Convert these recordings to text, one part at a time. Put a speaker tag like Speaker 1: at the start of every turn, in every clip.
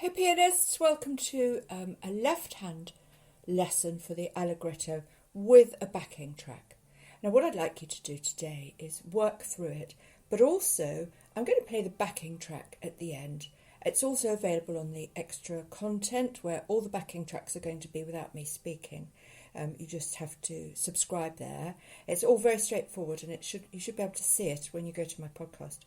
Speaker 1: Hey pianists, welcome to a left-hand lesson for the Allegretto with a backing track. Now what I'd like you to do today is work through it, but also I'm going to play the backing track at the end. It's also available on the extra content where all the backing tracks are going to be without me speaking. You just have to subscribe there. It's all very straightforward and you should be able to see it when you go to my podcast.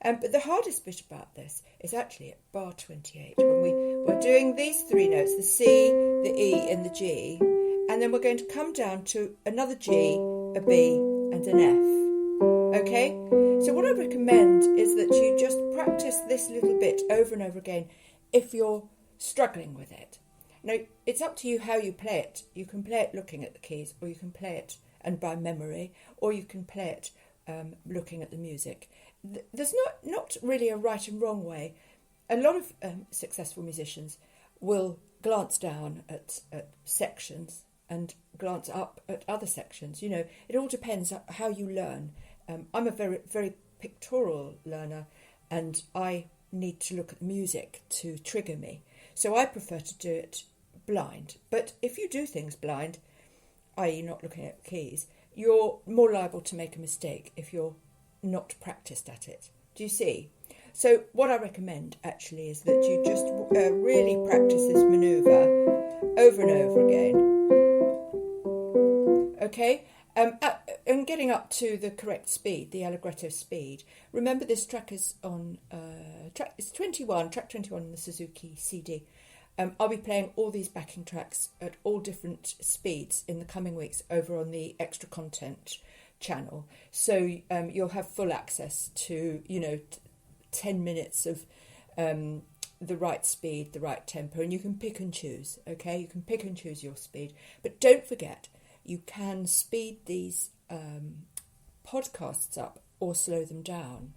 Speaker 1: But the hardest bit about this is actually at bar 28 when we're doing these three notes, the C, the E and the G, and then we're going to come down to another G, a B and an F. Okay? So what I recommend is that you just practice this little bit over and over again if you're struggling with it. Now, it's up to you how you play it. You can play it looking at the keys, or you can play it and by memory, or you can play it looking at the music. There's not really a right and wrong way. A lot of successful musicians will glance down at sections and glance up at other sections. You know, it all depends on how you learn. I'm a very, very pictorial learner, and I need to look at the music to trigger me. So I prefer to do it blind. But if you do things blind, i.e. not looking at keys, you're more liable to make a mistake if you're not practiced at it. Do you see? So what I recommend actually is that you just really practice this manoeuvre over and over again. Okay? And getting up to the correct speed, the Allegretto speed. Remember, this track is on track 21 on the Suzuki CD. I'll be playing all these backing tracks at all different speeds in the coming weeks over on the extra content channel. So you'll have full access to, 10 minutes of the right speed, the right tempo, and you can pick and choose, okay? You can pick and choose your speed. But don't forget, you can speed these podcasts up or slow them down.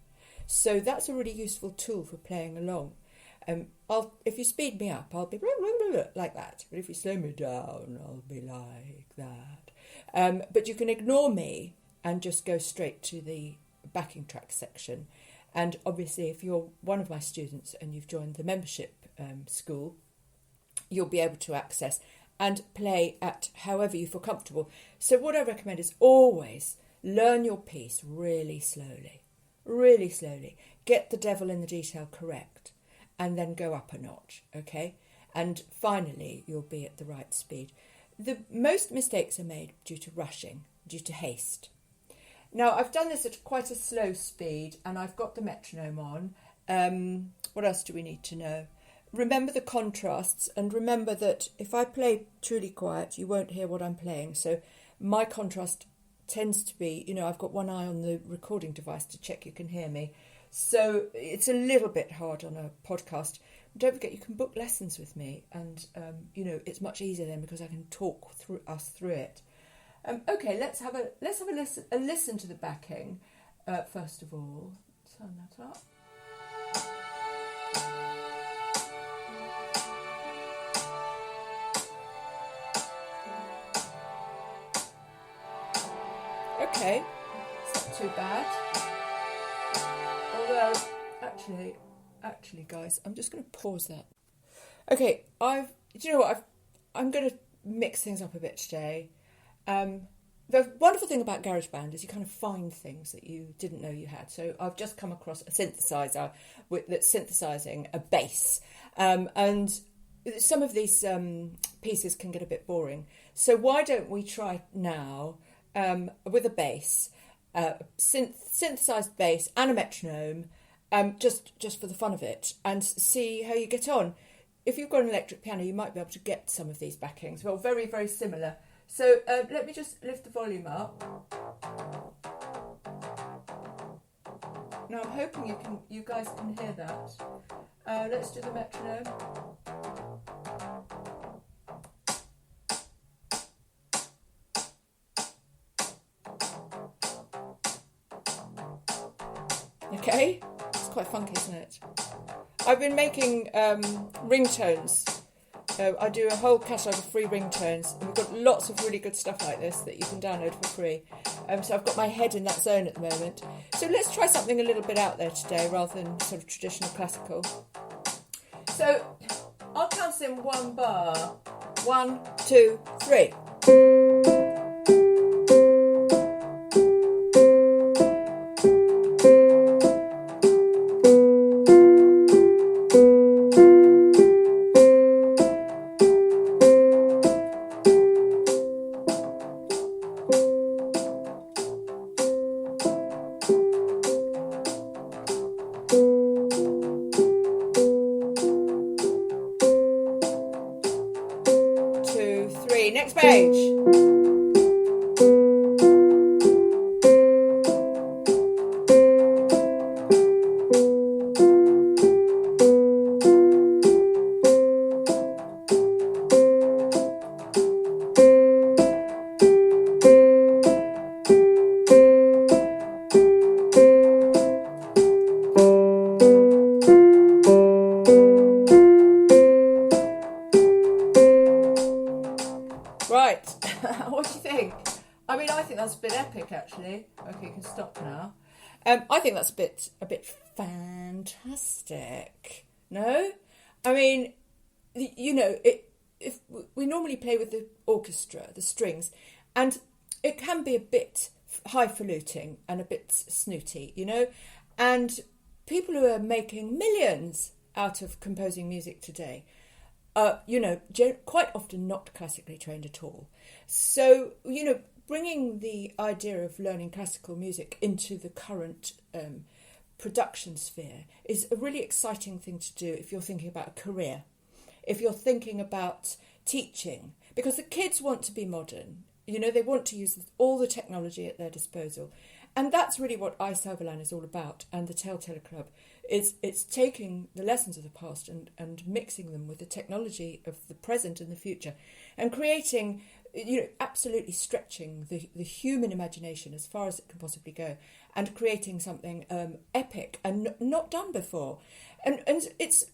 Speaker 1: So that's a really useful tool for playing along. If you speed me up, I'll be blah, blah, blah, like that. But if you slow me down, I'll be like that. But you can ignore me and just go straight to the backing track section. And obviously, if you're one of my students and you've joined the membership school, you'll be able to access and play at however you feel comfortable. So what I recommend is always learn your piece really slowly. Really slowly. Get the devil in the detail correct. And then go up a notch, okay? And finally, you'll be at the right speed. The most mistakes are made due to rushing, due to haste. Now, I've done this at quite a slow speed, and I've got the metronome on. What else do we need to know? Remember the contrasts, and remember that if I play truly quiet, you won't hear what I'm playing. So my contrast tends to be, I've got one eye on the recording device to check you can hear me. So it's a little bit hard on a podcast. Don't forget, you can book lessons with me, and it's much easier then because I can talk through it. Okay, let's have a listen to the backing. First of all, turn that up. Okay, it's not too bad. Although, actually, guys, I'm just going to pause that. Okay, I'm going to mix things up a bit today. The wonderful thing about GarageBand is you kind of find things that you didn't know you had. So I've just come across a synthesizer that's synthesizing a bass. And some of these pieces can get a bit boring. So why don't we try now with a bass, synthesized bass and a metronome, just for the fun of it, and see how you get on. If you've got an electric piano, you might be able to get some of these backings. Well, very, very similar. So let me just lift the volume up. Now I'm hoping you guys can hear that. Let's do the metronome. Okay, it's quite funky, isn't it? I've been making ringtones. I do a whole catalogue of free ringtones, and we've got lots of really good stuff like this that you can download for free. So I've got my head in that zone at the moment. So let's try something a little bit out there today rather than sort of traditional classical. So I'll count in one bar. 1, 2, 3. Next page. Right, what do you think? I mean, I think that's a bit epic, actually. Okay, you can stop now. I think that's a bit fantastic. No, I mean, you know, if we normally play with the orchestra, the strings, and it can be a bit highfalutin and a bit snooty, you know, and people who are making millions out of composing music today. You know, quite often not classically trained at all. So, you know, bringing the idea of learning classical music into the current production sphere is a really exciting thing to do if you're thinking about a career, if you're thinking about teaching, because the kids want to be modern. You know, they want to use all the technology at their disposal. And that's really what iServerland is all about, and the Telltale Club. It's taking the lessons of the past and mixing them with the technology of the present and the future, and creating, you know, absolutely stretching the human imagination as far as it can possibly go, and creating something epic and not done before. And it's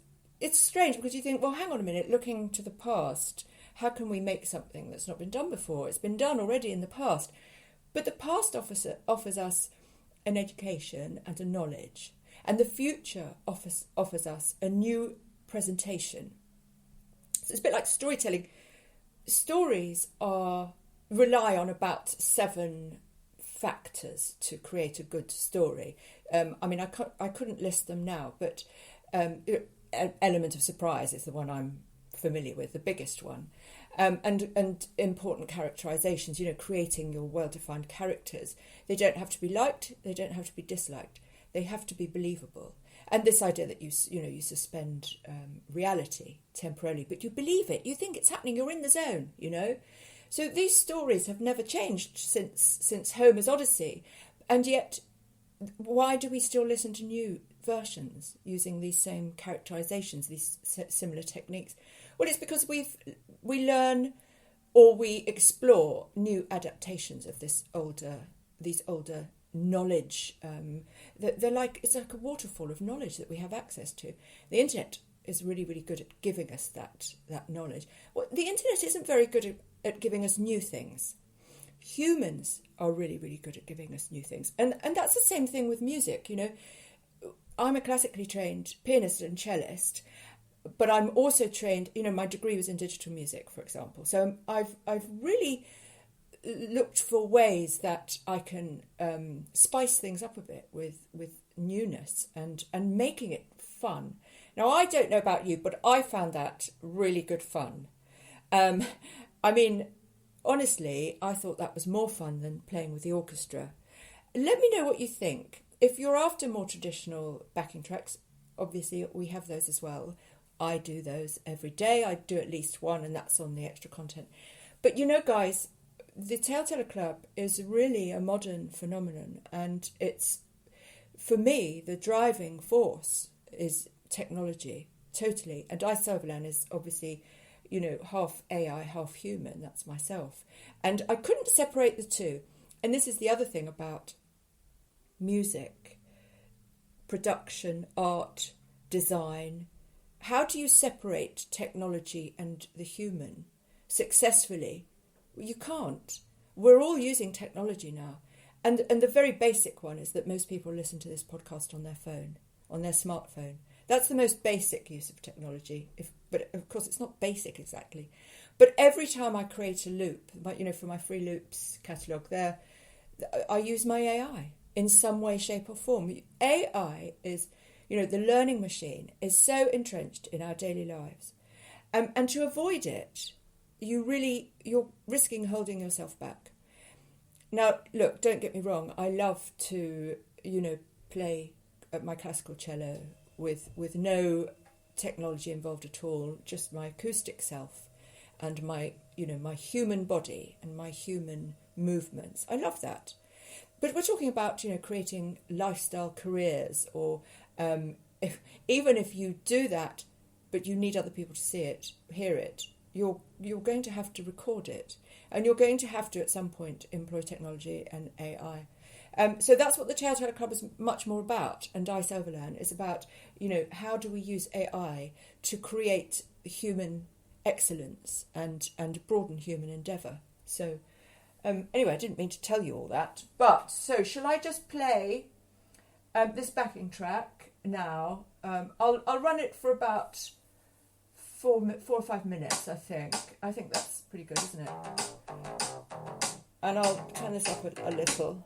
Speaker 1: strange because you think, well, hang on a minute, looking to the past, how can we make something that's not been done before? It's been done already in the past. But the past offers us an education and a knowledge, and the future offers us a new presentation. So it's a bit like storytelling. Stories rely on about 7 factors to create a good story. I mean, I couldn't list them now, but element of surprise is the one I'm familiar with, the biggest one. And important characterizations, you know, creating your well-defined characters. They don't have to be liked, they don't have to be disliked, they have to be believable. And this idea that you suspend reality temporarily, but you believe it, you think it's happening, you're in the zone, you know. So these stories have never changed since Homer's Odyssey, and yet why do we still listen to new versions using these same characterizations, these similar techniques? Well, it's because we learn or we explore new adaptations of these older knowledge. It's like a waterfall of knowledge that we have access to. The internet is really, really good at giving us that knowledge. Well, the internet isn't very good at giving us new things. Humans are really, really good at giving us new things. And that's the same thing with music, you know. I'm a classically trained pianist and cellist, but I'm also trained, you know, my degree was in digital music, for example. So I've really looked for ways that I can spice things up a bit with newness and making it fun. Now, I don't know about you, but I found that really good fun. I mean, honestly, I thought that was more fun than playing with the orchestra. Let me know what you think. If you're after more traditional backing tracks, obviously we have those as well. I do those every day. I do at least one, and that's on the extra content. But you know, guys, the Telltale Club is really a modern phenomenon, and it's, for me, the driving force is technology, totally. And iServerland is obviously, you know, half AI, half human. That's myself. And I couldn't separate the two. And this is the other thing about music, production, art, design. How do you separate technology and the human successfully? You can't. We're all using technology now. And the very basic one is that most people listen to this podcast on their phone, on their smartphone. That's the most basic use of technology. But of course, it's not basic exactly. But every time I create a loop, for my free loops catalogue, there, I use my AI in some way, shape, or form. AI is, the learning machine is so entrenched in our daily lives, and to avoid it, you're risking holding yourself back. Now, look, don't get me wrong. I love to, play my classical cello with no technology involved at all, just my acoustic self and my human body and my human movements. I love that. But we're talking about, creating lifestyle careers, or even if you do that, but you need other people to see it, hear it, you're going to have to record it. And you're going to have to, at some point, employ technology and AI. So that's what the Telltale Club is much more about, and Dice Overlearn is about, how do we use AI to create human excellence and broaden human endeavour. So anyway, I didn't mean to tell you all that. But, so shall I just play this backing track now? I'll run it for about 4 or 5 minutes, I think. I think that's pretty good, isn't it? And I'll turn this up a little.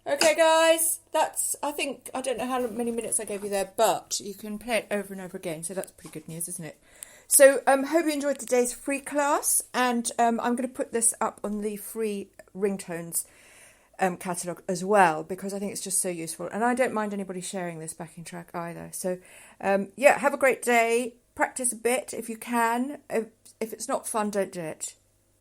Speaker 1: Okay, guys, I don't know how many minutes I gave you there, but you can play it over and over again, so that's pretty good news, isn't it? So hope you enjoyed today's free class, and I'm going to put this up on the free ringtones catalogue as well, because I think it's just so useful, and I don't mind anybody sharing this backing track either. So yeah, have a great day, practice a bit if you can. If it's not fun, don't do it.